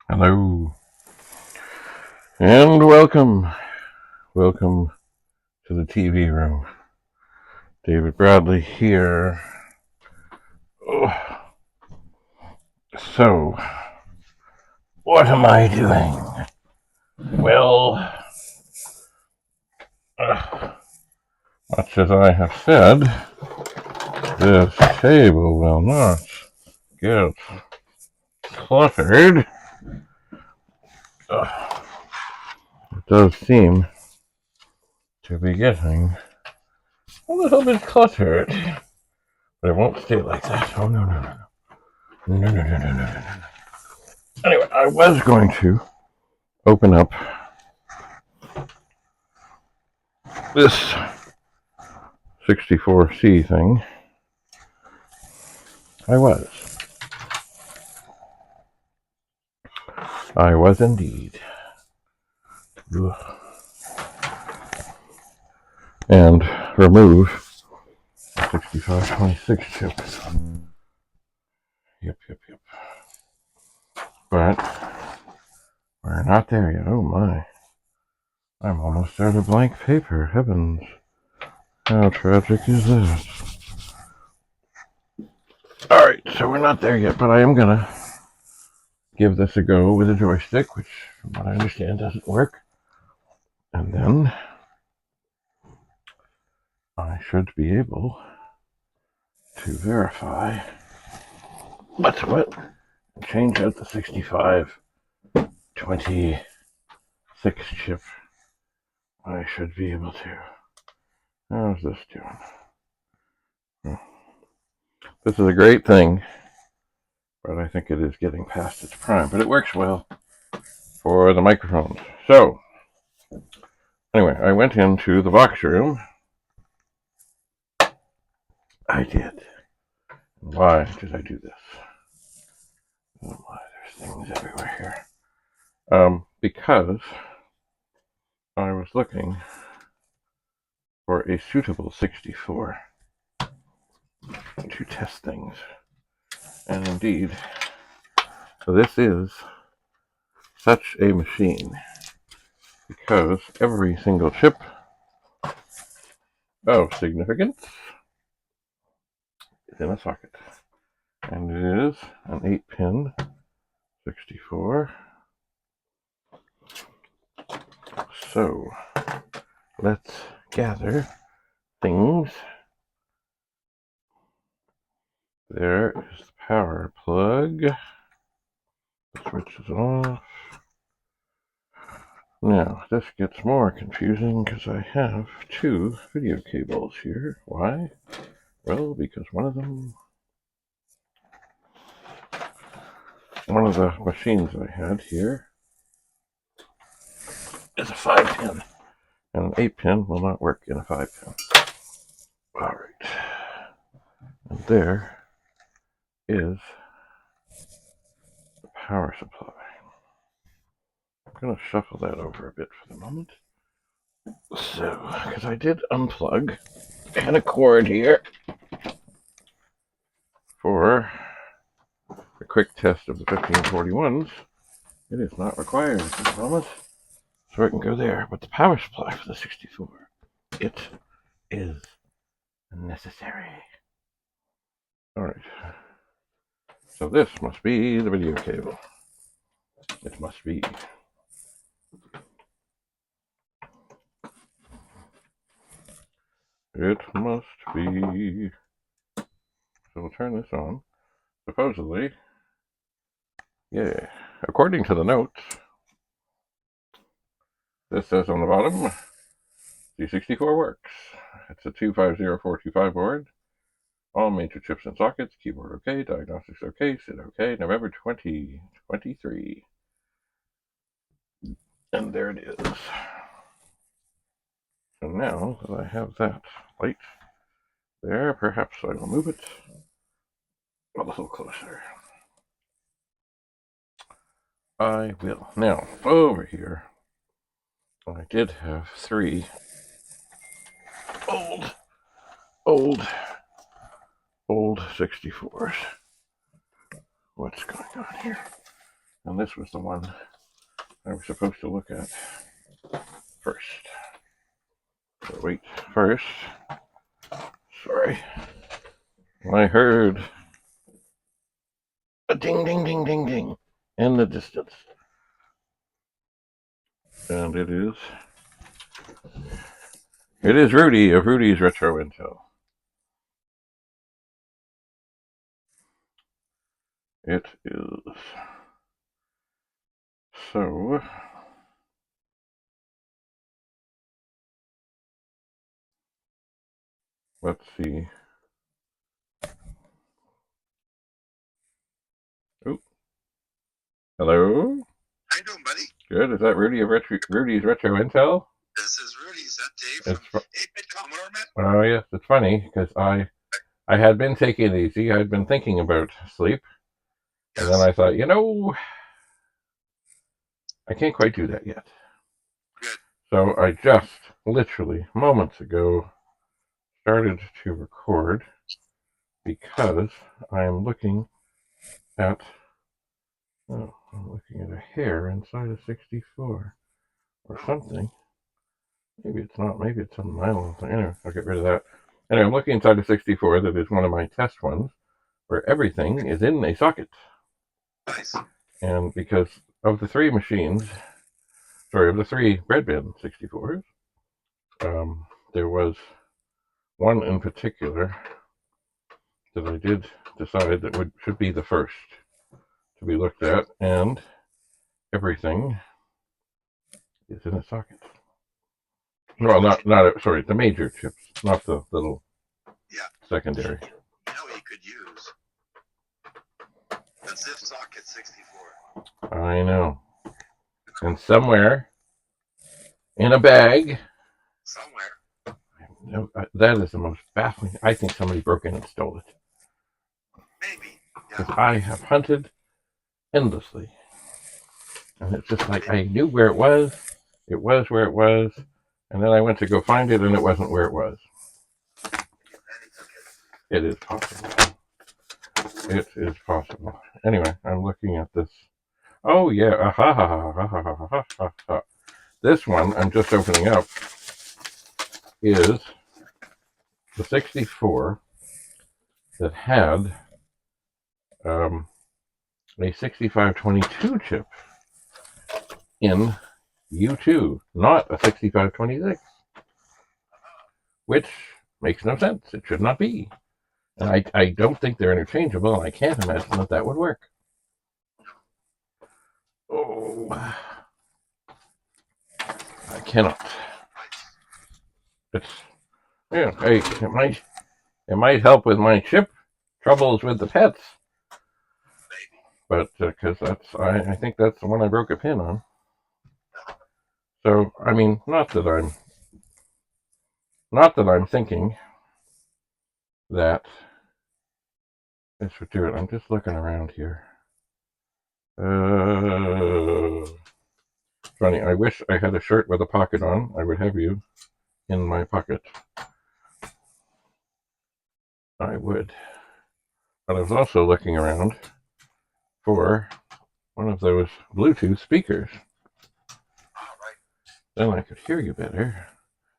Hello, and welcome. Welcome to the TV room. David Bradley here. Oh, so, what am I doing? Well, much as I have said, this table will not get cluttered. It does seem to be getting a little bit cluttered, but it won't stay like that. Oh, no, no, no, no. No, no, no, no, no, no, no. Anyway, I was going to open up this 64C thing. I was indeed. And remove 6526 chip. Yep. But we're not there yet. Oh my. I'm almost out of blank paper. Heavens. How tragic is that? Alright, so we're not there yet, but I am gonna give this a go with a joystick, which, from what I understand, doesn't work. And then I should be able to verify what's what and change out the 6526 chip. I should be able to. How's this doing? This is a great thing, but I think it is getting past its prime. But it works well for the microphones. So, anyway, I went into the box room. I did. Why did I do this? Oh my, there's things everywhere here. Because I was looking for a suitable 64 to test things. And indeed, this is such a machine because every single chip of significance is in a socket. And it is an 8-pin 64. So let's gather things. There is the power plug. The switch is off. Now, this gets more confusing because I have two video cables here. Why? Well, because one of the machines I had here is a 5-pin, and an 8-pin will not work in a 5-pin. Alright. And there is the power supply. I'm going to shuffle that over a bit for the moment. So, because I did unplug and a cord here for a quick test of the 1541s, it is not required at this moment, so I can go there. But the power supply for the 64, it is necessary. Alright, so this must be the video cable. It must be. It must be. So we'll turn this on. Supposedly, yeah, according to the notes, this says on the bottom, C64 works. It's a 250425 board. All major chips and sockets. Keyboard okay. Diagnostics okay. SID okay. November 2023. And there it is. So now that I have that light there, perhaps I will move it a little closer. I will. Now, over here, I did have three old 64s. What's going on here? And this was the one I was supposed to look at first. So wait, first, sorry, I heard a ding, ding, ding, ding, ding in the distance. And it is Rudy of Rudy's Retro Intel. It is. So, let's see. Oh, hello? How you doing, buddy? Good. Is that Rudy of Rudy's Retro Intel? This is Rudy. Is that Dave from 8-Bit Commodore, man? Oh, yes. It's funny because I had been taking it easy. I had been thinking about sleep. Yes. And then I thought, I can't quite do that yet. Good. So I just literally moments ago started to record because I'm looking at I'm looking at a hair inside a 64 or something. Maybe it's not. Maybe it's some nylon thing. Anyway, I'll get rid of that. Anyway, I'm looking inside a 64 that is one of my test ones where everything is in a socket. Nice. And because of the three red bin 64s, there was one in particular that I did decide that should be the first to be looked at, and everything is in a socket. Well, sorry, the major chips, not the little secondary. You know he could use the zip socket 64. I know. And somewhere in a bag. Somewhere. That is the most baffling. I think somebody broke in and stole it. Maybe. Because I have hunted endlessly. And it's just like I knew where it was. It was where it was. And then I went to go find it and it wasn't where it was. It is possible. It is possible. Anyway, I'm looking at this. Oh, yeah. This one I'm just opening up is the 64 that had a 6522 chip in U2, not a 6526, which makes no sense. It should not be. And I don't think they're interchangeable, and I can't imagine that would work. Oh, I cannot. Hey, it might help with my chip troubles with the pets. But because I think that's the one I broke a pin on. So I mean, not that I'm thinking that this would do it. I'm just looking around here. Funny. I wish I had a shirt with a pocket on. I would have you in my pocket. I would. But I was also looking around for one of those Bluetooth speakers. Then I could hear you better.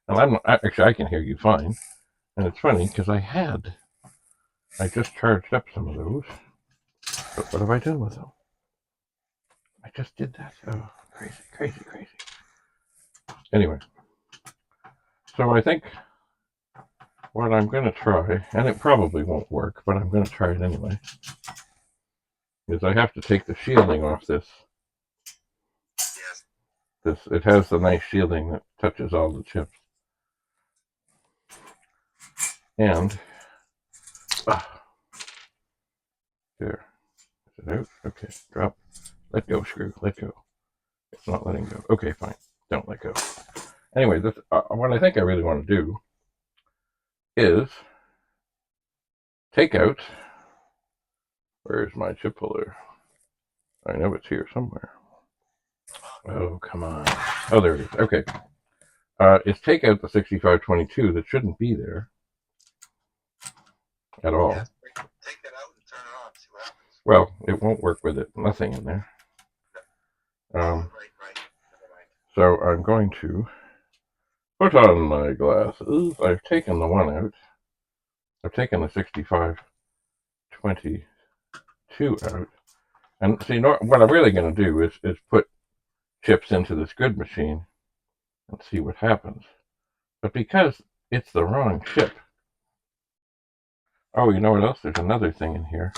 And I can hear you fine. And it's funny because I just charged up some of those. But what have I done with them? I just did that. Oh, crazy. Anyway. So I think what I'm going to try, and it probably won't work, but I'm going to try it anyway, is I have to take the shielding off this. It has the nice shielding that touches all the chips. And there. Is it out? Okay, drop. Let go, screw. Let go. It's not letting go. Okay, fine. Don't let go. Anyway, what I think I really want to do is take out. Where's my chip puller? I know it's here somewhere. Oh, come on. Oh, there it is. Okay. Is take out the 6522 that shouldn't be there at all. Yeah, take it out and turn it on. See what happens. Well, it won't work with it. Nothing in there. Right. So I'm going to put on my glasses. I've taken the one out. I've taken the 6522 out. And see, what I'm really going to do is put chips into this good machine and see what happens. But because it's the wrong chip. Oh, you know what else? There's another thing in here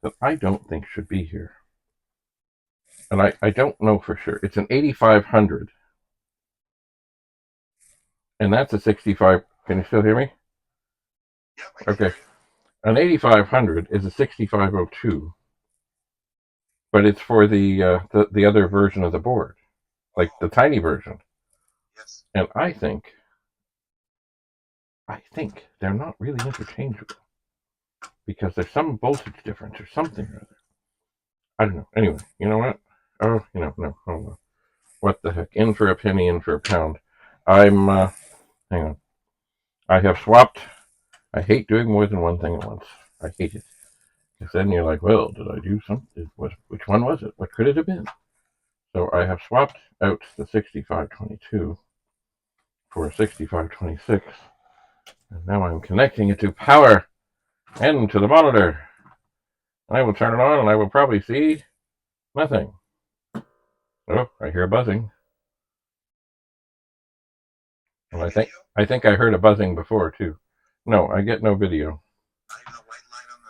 that I don't think should be here. And I don't know for sure. It's an 8500. And that's a 65. Can you still hear me? Yep, Okay. An 8500 is a 6502. But it's for the other version of the board. Like the tiny version. Yes. And I think they're not really interchangeable. Because there's some voltage difference or something or other. I don't know. Anyway, you know what? Oh, no, hold on. What the heck? In for a penny, in for a pound. Hang on. I have swapped. I hate doing more than one thing at once. I hate it. Because then you're like, well, did I do something? Which one was it? What could it have been? So I have swapped out the 6522 for a 6526. And now I'm connecting it to power and to the monitor. I will turn it on and I will probably see nothing. Oh, I hear a buzzing. And I think I heard a buzzing before too. No, I get no video.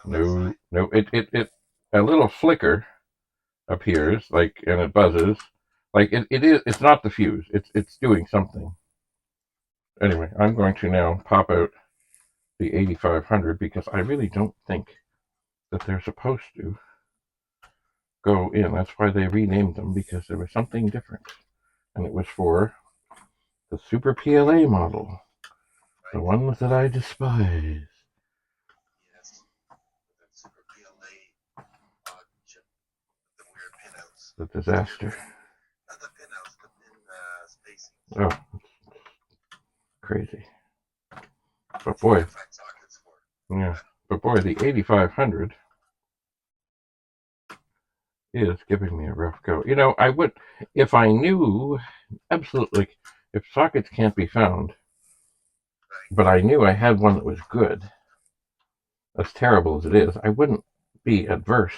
No, it a little flicker appears, like, and it buzzes. Like it's not the fuse. It's doing something. Anyway, I'm going to now pop out the 8500 because I really don't think that they're supposed to go in. That's why they renamed them, because there was something different. And it was for the Super PLA model. The ones that I despise. Yes. That Super PLA chip with the weird pinouts. The disaster. Not the pinouts, the pin spacing. Oh, crazy. But boy, yeah. But boy, the 8500 is giving me a rough go. You know, I would, if I knew absolutely, if sockets can't be found, but I knew I had one that was good, as terrible as it is, I wouldn't be adverse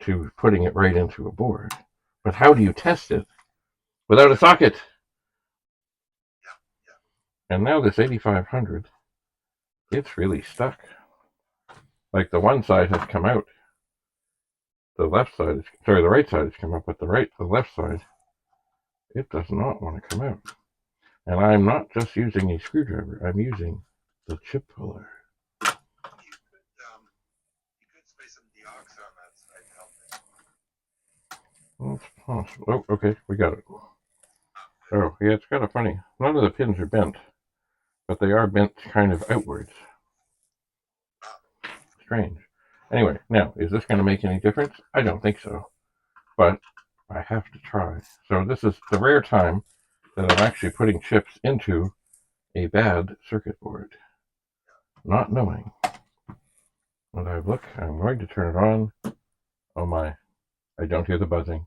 to putting it right into a board. But how do you test it without a socket? And now this 8500, it's really stuck. Like the one side has come out. The left side, the right side has come up, but the left side, it does not want to come out. And I'm not just using a screwdriver, I'm using the chip puller. You could spray some deox on that side to help it. That's possible. Oh, okay, we got it. Oh, yeah, it's kind of funny. None of the pins are bent, but they are bent kind of outwards. Strange. Anyway, now, is this going to make any difference? I don't think so, but I have to try. So this is the rare time that I'm actually putting chips into a bad circuit board, not knowing. When I look, I'm going to turn it on. Oh my, I don't hear the buzzing,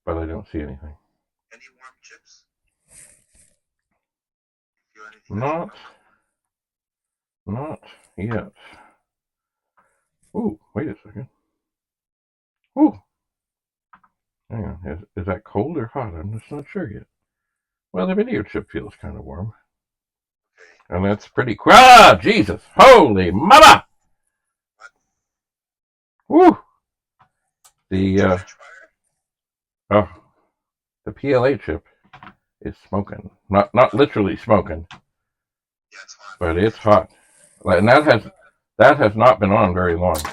but I don't see anything. Any warm chips? Not yet. Ooh, wait a second. Ooh. Hang on, is that cold or hot? I'm just not sure yet. Well, the video chip feels kind of warm. And that's pretty cool. Ah, Jesus! Holy mama! Woo! The PLA chip is smoking. Not literally smoking, but it's hot. And that has not been on very long. It's a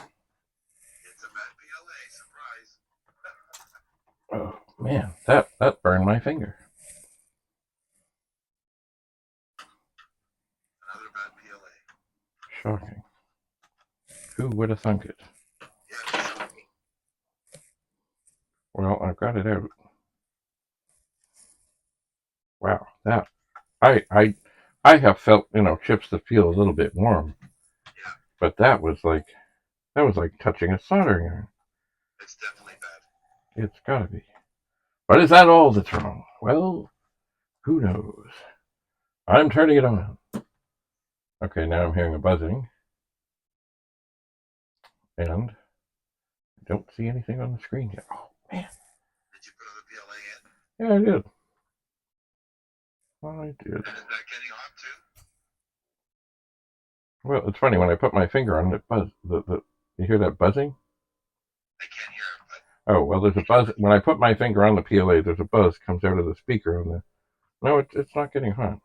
bad PLA, surprise. Oh man, that burned my finger. Another bad PLA. Shocking. Who would have thunk it? Yeah. Well, I've got it out. Wow, that I have felt, chips that feel a little bit warm. Yeah. But that was like touching a soldering iron. It's definitely bad. It's gotta be. But is that all that's wrong? Well, who knows? I'm turning it on. Okay, now I'm hearing a buzzing. And I don't see anything on the screen yet. Oh, man. Did you put the PLA in? Yeah, I did. I did. And is that getting hot too? Well, it's funny, when I put my finger on it, it buzzed. You hear that buzzing? I can't hear it, but Oh, well, there's a buzz. When I put my finger on the PLA, there's a buzz comes out of the speaker on the... No, it's not getting hot.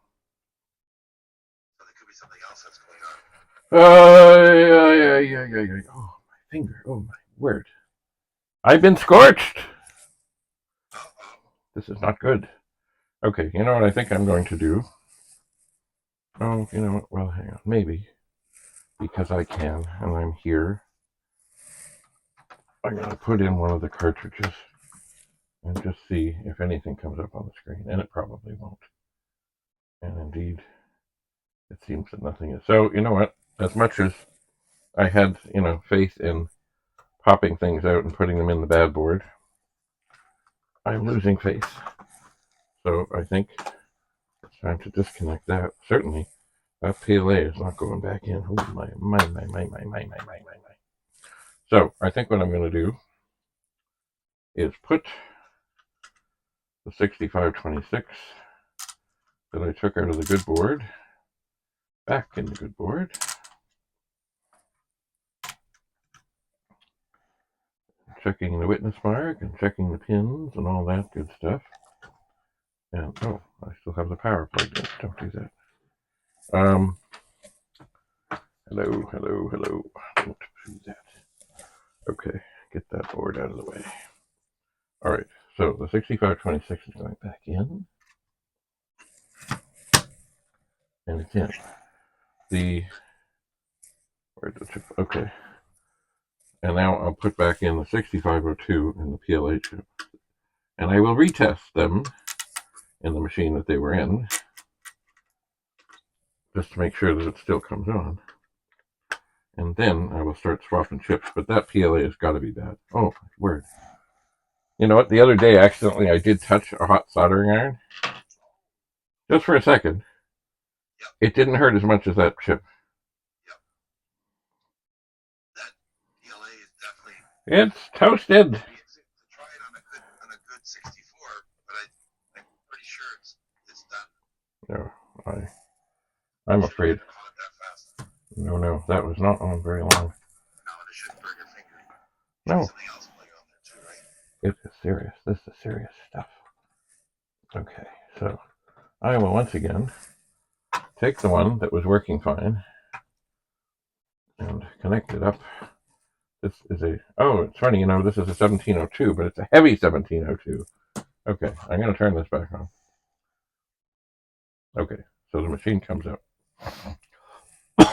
so there could be something else that's going on. Yeah. Oh, my finger. Oh, my word. I've been scorched! Uh-oh. This is not good. Okay, you know what I think I'm going to do? Oh, you know what? Well, hang on. Maybe. Because I can, and I'm here. I'm going to put in one of the cartridges and just see if anything comes up on the screen. And it probably won't. And indeed, it seems that nothing is. So, you know what? As much as I had, faith in popping things out and putting them in the bad board, I'm losing faith. So I think it's time to disconnect that. Certainly, that PLA is not going back in. Oh, my. So I think what I'm going to do is put the 6526 that I took out of the good board back in the good board. Checking the witness mark and checking the pins and all that good stuff. And oh, I still have the power plugged in. Don't do that. Hello. Don't do that. Okay, get that board out of the way. All right, so the 6526 is going back in. And it's in. Where's the chip? Okay. And now I'll put back in the 6502 and the PLA chip. And I will retest them in the machine that they were in, just to make sure that it still comes on. And then I will start swapping chips, but that PLA has got to be bad. Oh, word. You know what? The other day, accidentally, I did touch a hot soldering iron. Just for a second. Yep. It didn't hurt as much as that chip. Yep. That PLA is definitely... It's toasted. To try it on a good 64, but I'm pretty sure it's done. No, I'm afraid. Hot that fast. No, that was not on very long. No, it shouldn't burn your finger. No. Something else playing on there too, right? It is serious. This is serious stuff. Okay, so I will once again take the one that was working fine and connect it up. This is it's funny, this is a 1702, but it's a heavy 1702. Okay, I'm going to turn this back on. Okay, so the machine comes up.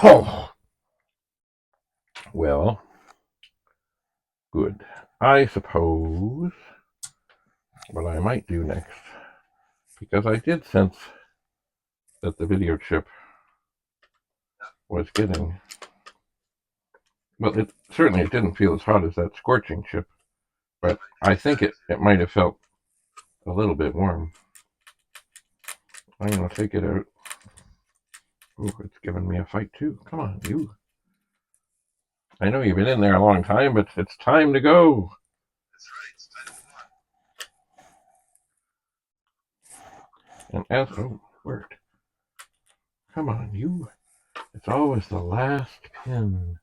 Oh, well, good. I suppose what I might do next, because I did sense that the video chip was getting, well, it didn't feel as hot as that scorching chip, but I think it might have felt a little bit warm. I'm going to take it out. Ooh, it's giving me a fight too. Come on, you. I know you've been in there a long time, but it's time to go. That's right. It's time to move on. And word. Come on, you. It's always the last pin.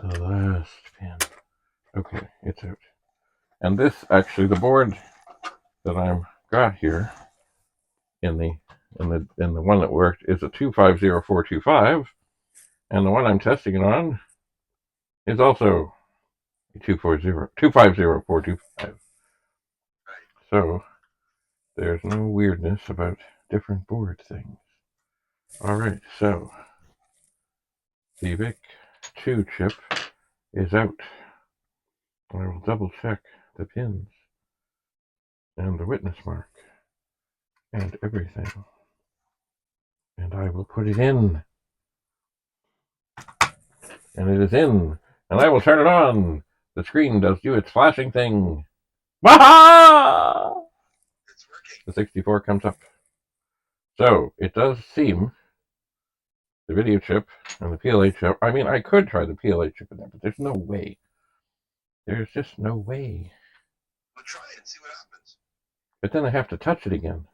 The last pin. Okay, it's out. And this, actually, the board that I've got here in the one that worked is a 250425, and the one I'm testing it on is also a 250425. Right. So there's no weirdness about different board things. All right, so the VIC-2 chip is out. I will double check the pins and the witness mark and everything. And I will put it in. And it is in. And I will turn it on. The screen does do its flashing thing. Baha! It's working. The 64 comes up. So it does seem the video chip and the PLA chip. I mean, I could try the PLA chip in there, but there's no way. There's just no way. We'll try it and see what happens. But then I have to touch it again.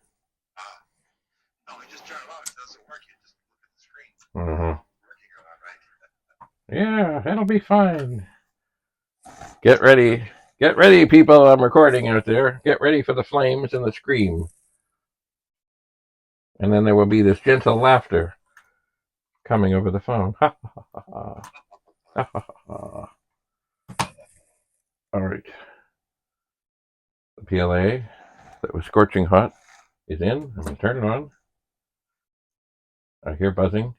No, you just turn it on. If it doesn't work, you just look at the screen. Uh-huh. Working or not, right? Yeah, that'll be fine. Get ready. Get ready, people. I'm recording out there. Get ready for the flames and the scream. And then there will be this gentle laughter coming over the phone. Ha ha ha ha. Ha ha ha. All right. The PLA that was scorching hot is in. I'm going to turn it on. I hear buzzing.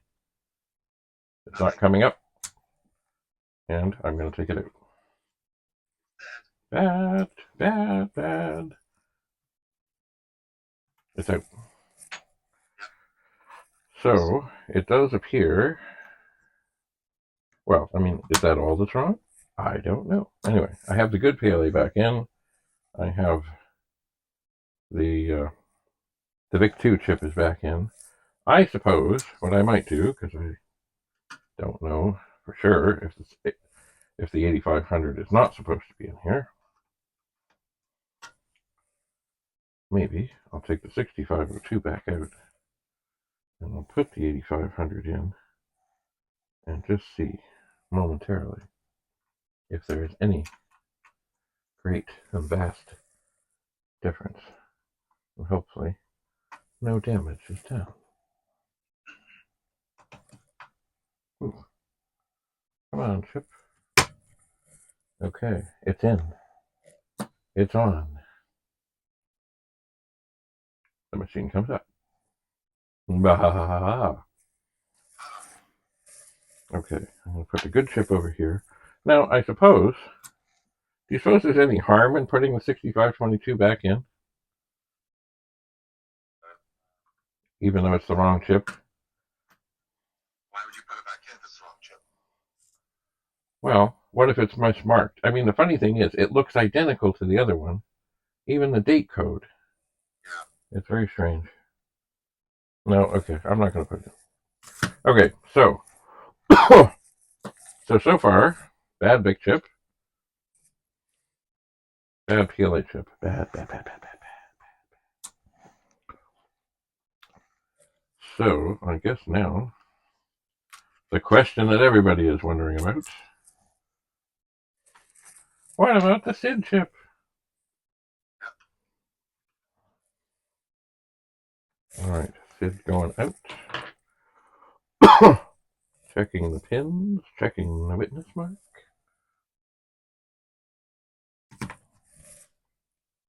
It's not coming up. And I'm going to take it out. Bad, bad, bad. It's out. So it does appear. Well, I mean, is that all that's wrong? I don't know. Anyway, I have the good PLA back in. I have the VIC-2 chip is back in. I suppose what I might do, because I don't know for sure if the 8500 is not supposed to be in here, maybe I'll take the 6502 back out and I'll put the 8500 in and just see momentarily if there is any great and vast difference. And hopefully no damage is done. Ooh. Come on, chip. Okay, it's in. It's on. The machine comes up. Bah. Okay, I'm going to put the good chip over here. Now, I suppose, do you suppose there's any harm in putting the 6522 back in? Even though it's the wrong chip? Why would you put it back in if it's the wrong chip? Well, what if it's mismarked? I mean, the funny thing is, it looks identical to the other one. Even the date code. Yeah. It's very strange. No, okay, I'm not going to put it in. Okay, so. so far, bad big chip. Bad PLA chip. Bad. So, I guess now, the question that everybody is wondering about. What about the SID chip? Alright, SID going out. Checking the pins, checking the witness mark.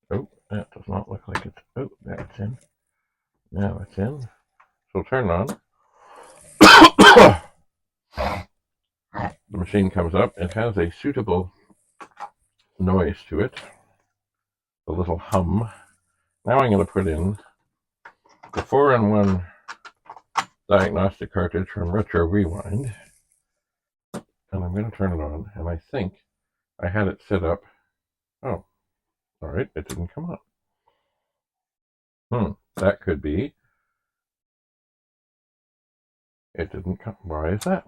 Oh, that does not look like it's. Oh, that's in. Now it's in. So turn on. The machine comes up. It has a suitable noise to it. A little hum. Now I'm going to put in the 4-in-1 diagnostic cartridge from Retro Rewind. And I'm going to turn it on. And I think I had it set up. Oh, alright, it didn't come on. That could be. It didn't come. Why is that?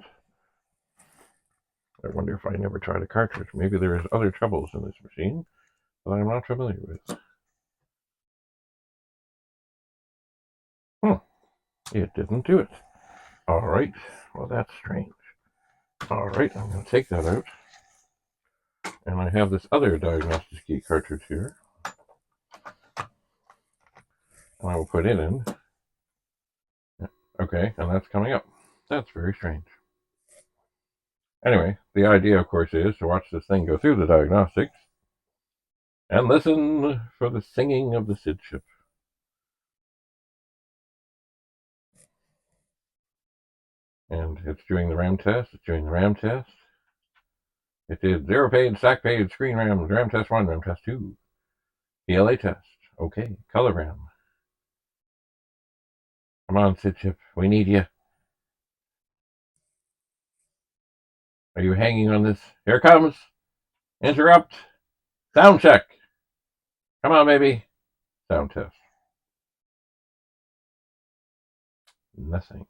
I wonder if I never tried a cartridge. Maybe there's other troubles in this machine that I'm not familiar with. It didn't do it. Alright, well that's strange. Alright, I'm going to take that out. And I have this other diagnostic key cartridge here. And I will put it in. Okay, and that's coming up. That's very strange. Anyway, the idea, of course, is to watch this thing go through the diagnostics and listen for the singing of the SID chip. And it's doing the RAM test. It's doing the RAM test. It did 0 page, stack page, screen RAM, RAM test 1, RAM test 2. PLA test. Okay, color RAM. Come on, SID chip. We need you. Are you hanging on this? Here it comes. Interrupt. Sound check. Come on, baby. Sound test. Nothing.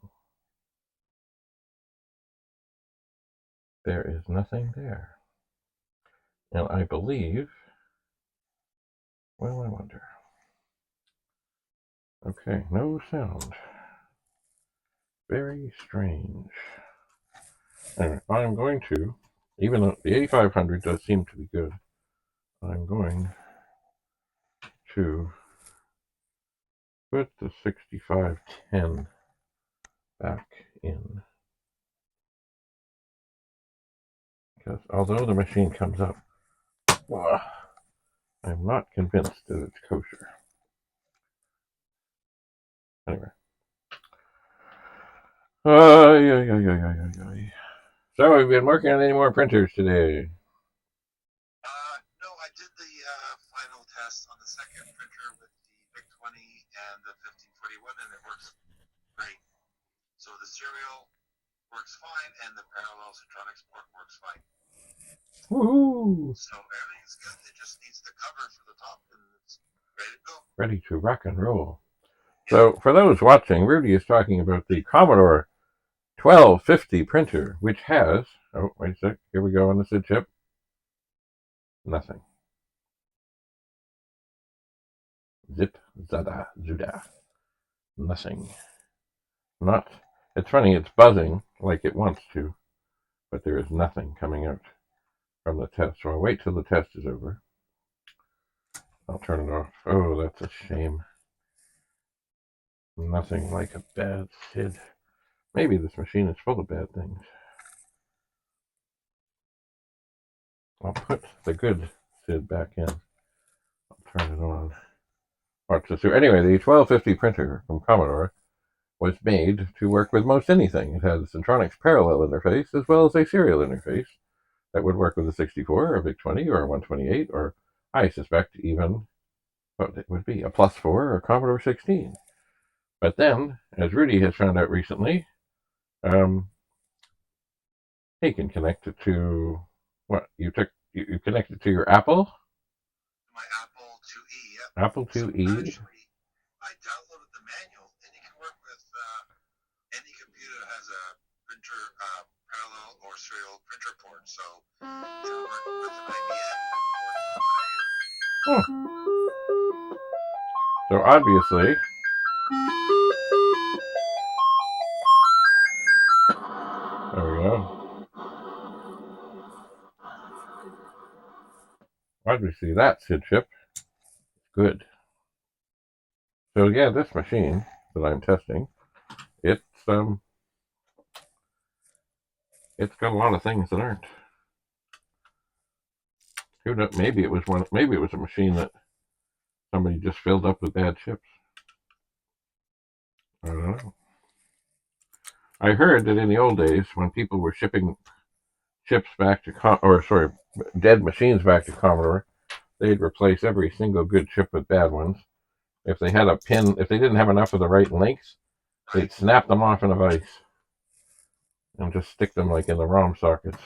There is nothing there. And I believe, well, I wonder. Okay, no sound. Very strange. Anyway, I'm going to, even though the 8500 does seem to be good, I'm going to put the 6510 back in. Because although the machine comes up, I'm not convinced that it's kosher. Anyway. So, have you been working on any more printers today? No, I did the final test on the second printer with the VIC-20 and the 1541, and it works great. So the serial works fine, and the parallel Centronics port works fine. Woohoo! So everything's good. It just needs the cover for the top, and it's ready to go. Ready to rock and roll. So, for those watching, Rudy is talking about the Commodore 1250 printer, which has, oh, wait a sec, here we go on the SID chip. Nothing. Zip, zada, zuda. Nothing. Not, it's funny, it's buzzing like it wants to, but there is nothing coming out from the test. So I'll wait till the test is over. I'll turn it off. Oh, that's a shame. Nothing like a bad SID. Maybe this machine is full of bad things. I'll put the good SID back in. I'll turn it on. Watch this through. Anyway, the 1250 printer from Commodore was made to work with most anything. It had a Centronics parallel interface as well as a serial interface that would work with a 64 or a VIC-20 or a 128 or I suspect even what it would be, a Plus 4 or a Commodore 16. But then, as Rudy has found out recently, he can connect it to what? You connect it to your Apple? My Apple IIe, yep. Apple IIe. So actually, I downloaded the manual, and you can work with any computer that has a printer parallel or serial printer port. So it'll work with an IBM. Oh. So obviously, there we go. Obviously, that SID chip is good. So yeah, this machine that I'm testing, it's got a lot of things that aren't. Who knows? Maybe it was a machine that somebody just filled up with bad chips. I don't know. I heard that in the old days, when people were shipping chips back to dead machines back to Commodore, they'd replace every single good chip with bad ones. If they didn't have enough of the right lengths, they'd snap them off in a vise and just stick them like in the ROM sockets.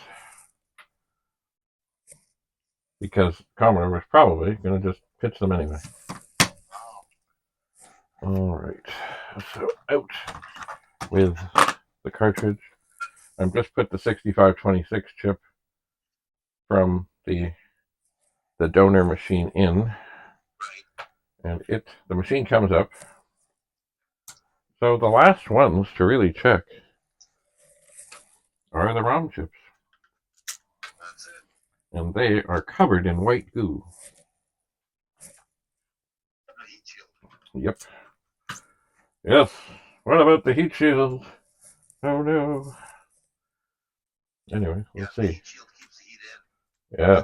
Because Commodore was probably going to just pitch them anyway. All right, so out with the cartridge. I'm just put the 6526 chip from the donor machine in, and the machine comes up. So the last ones to really check are the ROM chips. That's it. And they are covered in white goo. A heat shield. Yep. Yes. What about the heat shield? Oh no. Anyway, we'll see. The heat shield keeps the heat in. Yeah.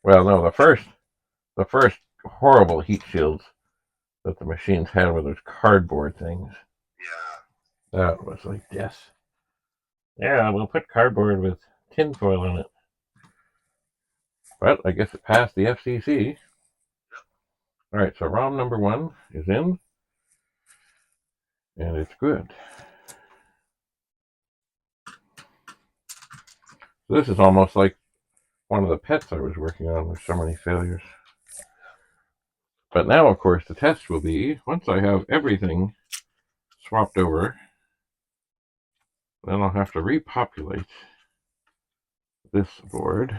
Well, no, the first horrible heat shields that the machines had were those cardboard things. Yeah. That was like death. Yeah, we'll put cardboard with tinfoil in it. But I guess it passed the FCC. Yep. All right, so ROM number 1 is in, and it's good. So this is almost like one of the pets I was working on with so many failures. But now, of course, the test will be, once I have everything swapped over, then I'll have to repopulate this board.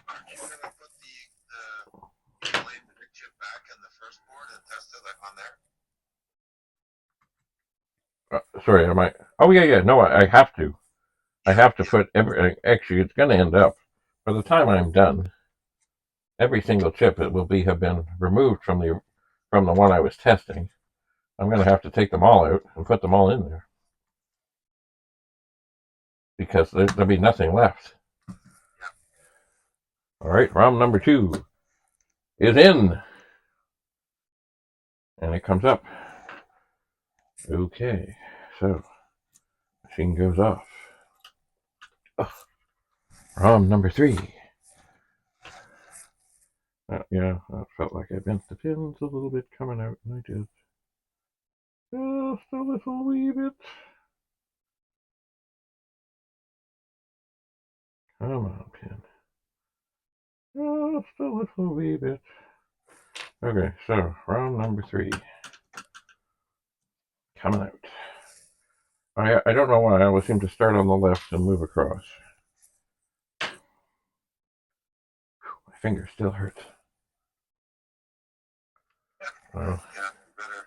Aren't you going to put the VIC chip back in the first board and test it on there? Sorry, am I? Oh, yeah. No, I have to. I have to put everything. Actually, it's going to end up, by the time I'm done, every single chip it will have been removed from the one I was testing. I'm going to have to take them all out and put them all in there, because there'll be nothing left. All right, ROM number 2 is in, and it comes up. Okay, so machine goes off. ROM number 3. Yeah, I felt like I bent the pins a little bit coming out, and I did. Just a little wee bit. Come on, pin. Just a little wee bit. Okay, so ROM number 3 coming out. I don't know why I always seem to start on the left and move across. My finger still hurts. Well, Yeah, you better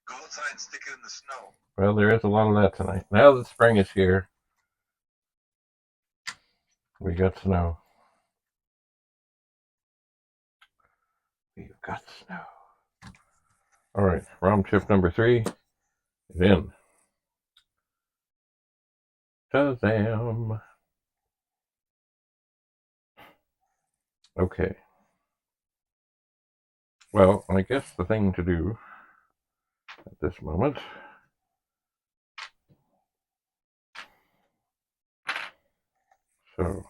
go outside and stick it in the snow. Well, there is a lot of that tonight. Now that spring is here, we got snow. We've got snow. All right, ROM chip number 3 is in. Shazam. Okay. Well, I guess the thing to do at this moment so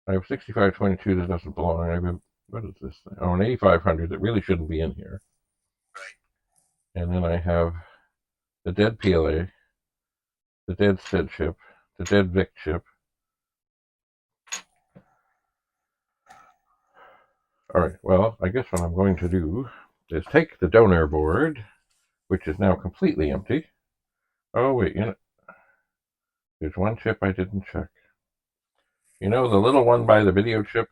I have 6522 that doesn't belong. I have, what is this thing? Oh, an 8500 that really shouldn't be in here. Right. And then I have the dead PLA, the dead SID chip, the dead VIC chip. All right, well, I guess what I'm going to do is take the donor board, which is now completely empty. Oh, wait, there's one chip I didn't check. You know the little one by the video chip?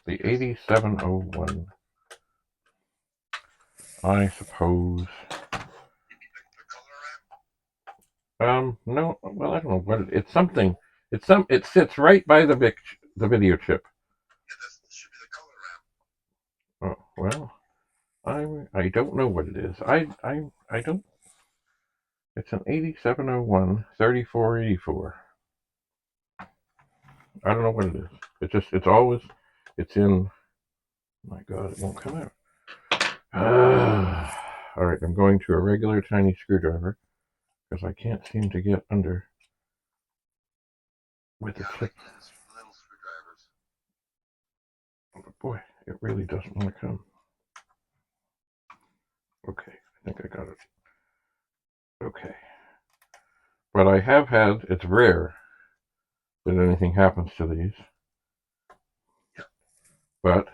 The 8701. I suppose. No, well, I don't know what it's something. It sits right by the video chip. Yeah, this should be the color ramp. Oh, well, I don't know what it is. I don't. It's an 8701 3484. I don't know what it is. It's in. My God, it won't come out. All right, I'm going to a regular tiny screwdriver because I can't seem to get under with the chip. Like little screwdrivers. But boy, it really doesn't want to come. Okay, I think I got it. Okay. But I have had, it's rare that anything happens to these. But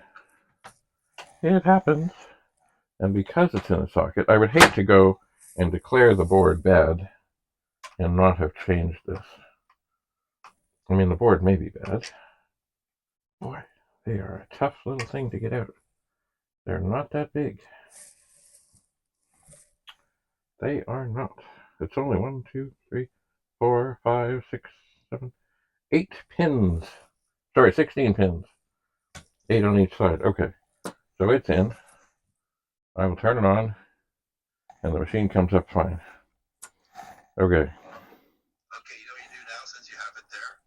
it happens. And because it's in a socket, I would hate to go and declare the board bad and not have changed this. I mean, the board may be bad. Boy, they are a tough little thing to get out. They're not that big. They are not. It's only 1, 2, 3, 4, 5, 6, 7, 8 pins. Sorry, 16 pins. 8 on each side. Okay. So it's in. I will turn it on, and the machine comes up fine. Okay. Okay, you know what you do now since you have it there?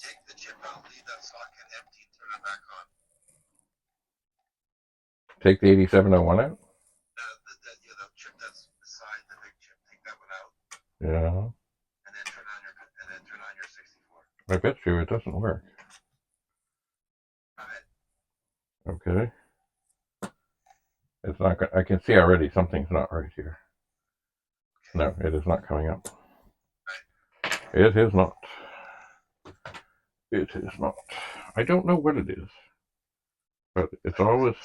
Take the chip out, leave that socket empty, and turn it back on. Take the 8701 out? The chip that's beside the big chip, take that one out. Yeah. And then turn on your 64. I bet you it doesn't work. Okay. It's not. I can see already something's not right here. No, it is not coming up. It is not. It is not. I don't know what it is. But it's always...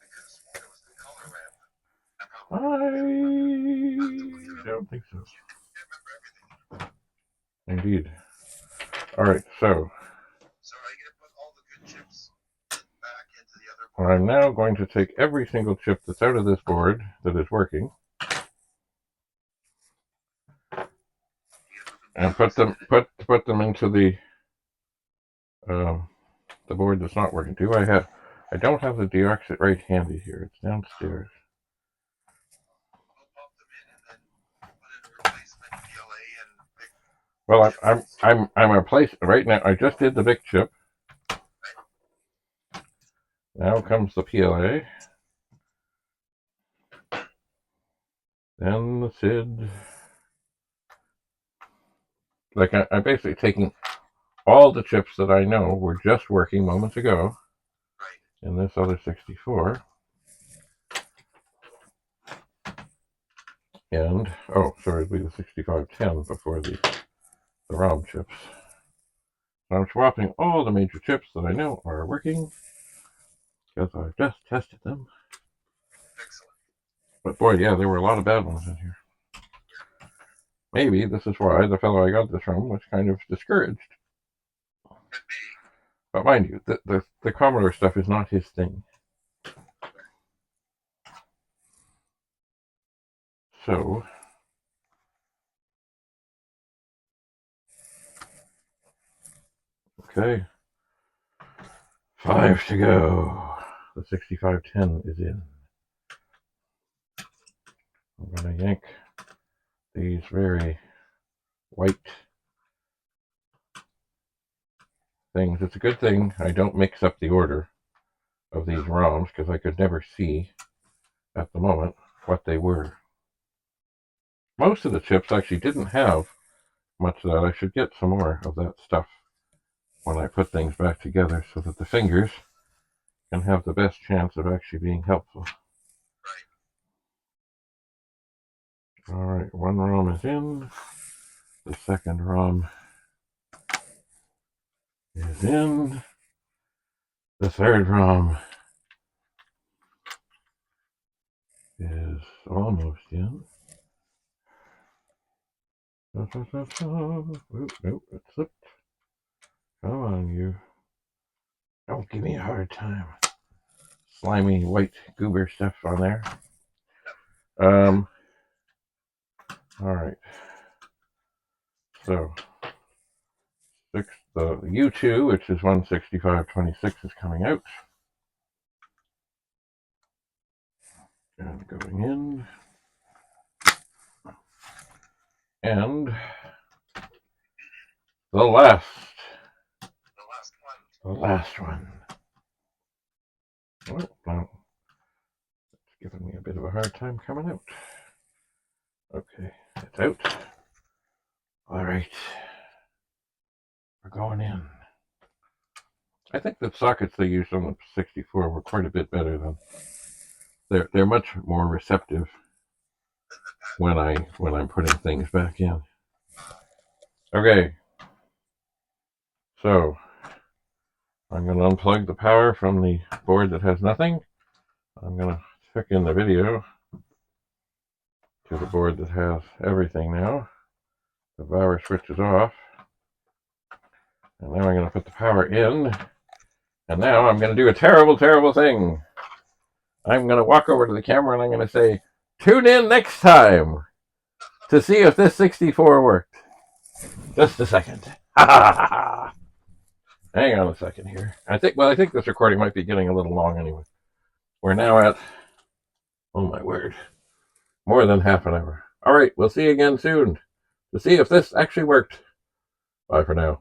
I could have sworn it was the color ramp. I don't think so. You can't remember everything. Indeed. Alright, so So are you going to put all the good chips back into the other board? I'm now going to take every single chip that's out of this board that is working and put them into the board that's not working too. I don't have the deoxit right handy here. It's downstairs. We'll pop them in and then put in a replacement PLA and big. Well, I'm replacing right now. I just did the VIC chip. Now comes the PLA. Then the SID. Like I'm basically taking all the chips that I know were just working moments ago in this other 64. And, oh, sorry, it'd be the 6510 before the ROM chips. So I'm swapping all the major chips that I know are working because I've just tested them. Excellent. But boy, yeah, there were a lot of bad ones in here. Maybe this is why the fellow I got this from was kind of discouraged. Could be. But mind you, the Commodore stuff is not his thing. So, okay, 5 to go. The 6510 is in. I'm going to yank these very white things. It's a good thing I don't mix up the order of these ROMs because I could never see at the moment what they were. Most of the chips actually didn't have much of that. I should get some more of that stuff when I put things back together so that the fingers can have the best chance of actually being helpful. Right. Alright, one ROM is in. The second ROM is in. The third ROM is almost in. Nope, it slipped. Come on, you. Don't give me a hard time. Slimy white goober stuff on there. Alright. So, the U2, which is 16526, is coming out. And going in. And the last one. Oh, no. It's giving me a bit of a hard time coming out. Okay, it's out. Alright. We're going in. I think the sockets they used on the 64 were quite a bit better than... They're much more receptive when I'm putting things back in. Okay. So, I'm going to unplug the power from the board that has nothing. I'm going to hook in the video to the board that has everything now. The power switch is off. And now I'm going to put the power in. And now I'm going to do a terrible, terrible thing. I'm going to walk over to the camera and I'm going to say, tune in next time to see if this 64 worked. Just a second. Hang on a second here. I think this recording might be getting a little long anyway. We're now at, oh my word, more than half an hour. All right, we'll see you again soon to see if this actually worked. Bye for now.